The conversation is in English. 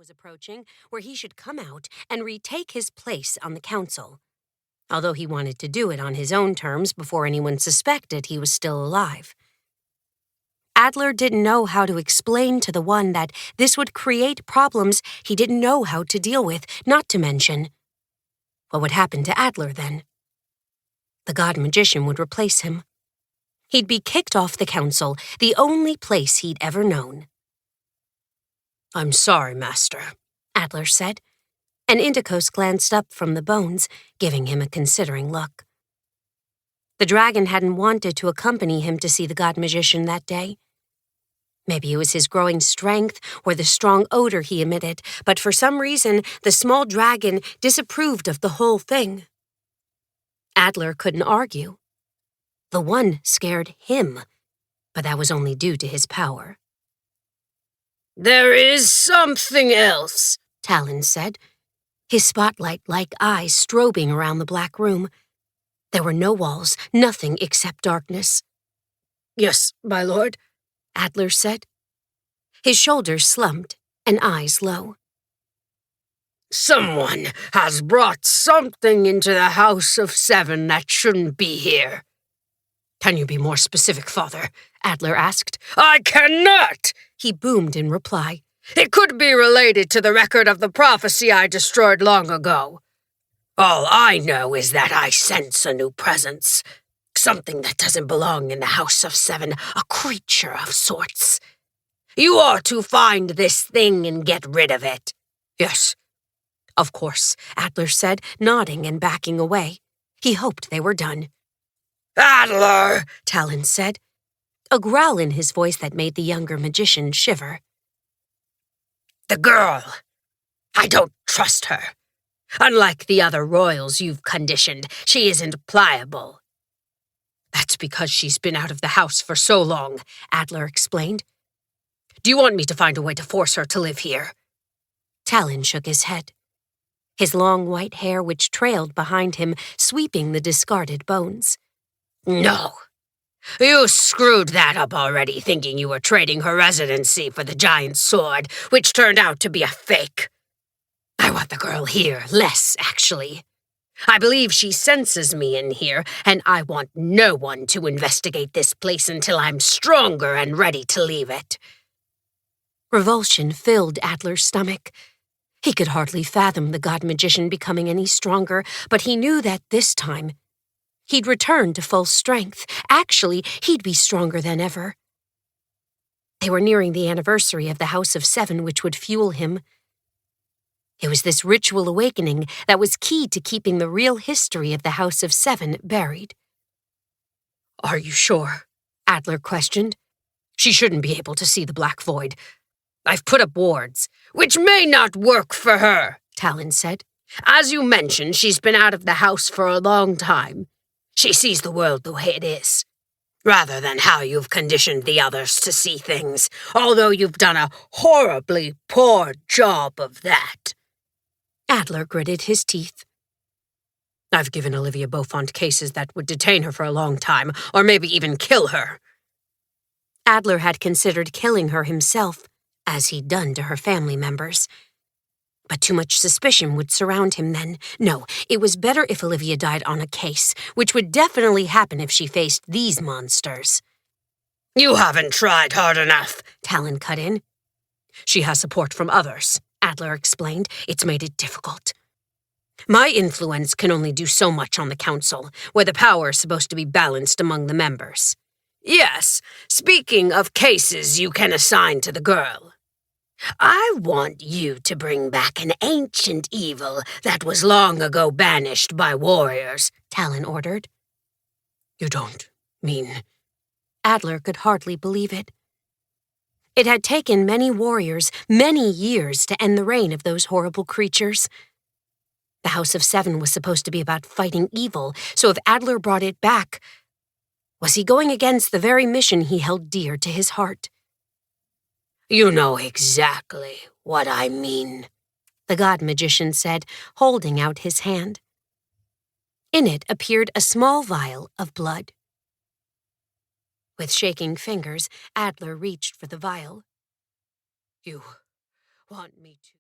was approaching where he should come out and retake his place on the council, although he wanted to do it on his own terms before anyone suspected he was still alive. Adler didn't know how to explain to the One that this would create problems he didn't know how to deal with, not to mention. What would happen to Adler then? The God Magician would replace him. He'd be kicked off the council, the only place he'd ever known. "I'm sorry, Master," Adler said, and Indicos glanced up from the bones, giving him a considering look. The dragon hadn't wanted to accompany him to see the God Magician that day. Maybe it was his growing strength or the strong odor he emitted, but for some reason, the small dragon disapproved of the whole thing. Adler couldn't argue. The One scared him, but that was only due to his power. "There is something else," Talon said, his spotlight-like eyes strobing around the black room. There were no walls, nothing except darkness. "Yes, my lord," Adler said, his shoulders slumped and eyes low. "Someone has brought something into the House of Seven that shouldn't be here." "Can you be more specific, Father?" Adler asked. "I cannot!" he boomed in reply. "It could be related to the record of the prophecy I destroyed long ago. All I know is that I sense a new presence, something that doesn't belong in the House of Seven, a creature of sorts. You ought to find this thing and get rid of it." "Yes, of course," Adler said, nodding and backing away. He hoped they were done. "Adler," Talon said, a growl in his voice that made the younger magician shiver. "The girl. I don't trust her. Unlike the other royals you've conditioned, she isn't pliable." "That's because she's been out of the house for so long," Adler explained. "Do you want me to find a way to force her to live here?" Talon shook his head, his long white hair which trailed behind him, sweeping the discarded bones. "No. You screwed that up already, thinking you were trading her residency for the giant sword, which turned out to be a fake. I want the girl here, less, actually. I believe she senses me in here, and I want no one to investigate this place until I'm stronger and ready to leave it." Revulsion filled Adler's stomach. He could hardly fathom the God Magician becoming any stronger, but he knew that this time he'd return to full strength. Actually, he'd be stronger than ever. They were nearing the anniversary of the House of Seven, which would fuel him. It was this ritual awakening that was key to keeping the real history of the House of Seven buried. "Are you sure?" Adler questioned. "She shouldn't be able to see the Black Void. I've put up wards." "Which may not work for her," Talon said. "As you mentioned, she's been out of the house for a long time. She sees the world the way it is, rather than how you've conditioned the others to see things, although you've done a horribly poor job of that." Adler gritted his teeth. "I've given Olivia Beaufont cases that would detain her for a long time, or maybe even kill her." Adler had considered killing her himself, as he'd done to her family members. But too much suspicion would surround him then. No, it was better if Olivia died on a case, which would definitely happen if she faced these monsters. "You haven't tried hard enough," Talon cut in. "She has support from others," Adler explained. "It's made it difficult. My influence can only do so much on the council, where the power is supposed to be balanced among the members." "Yes, speaking of cases you can assign to the girl, I want you to bring back an ancient evil that was long ago banished by warriors," Talon ordered. "You don't mean—" Adler could hardly believe it. It had taken many warriors, many years to end the reign of those horrible creatures. The House of Seven was supposed to be about fighting evil, so if Adler brought it back, was he going against the very mission he held dear to his heart? "You know exactly what I mean," the God Magician said, holding out his hand. In it appeared a small vial of blood. With shaking fingers, Adler reached for the vial. "You want me to..."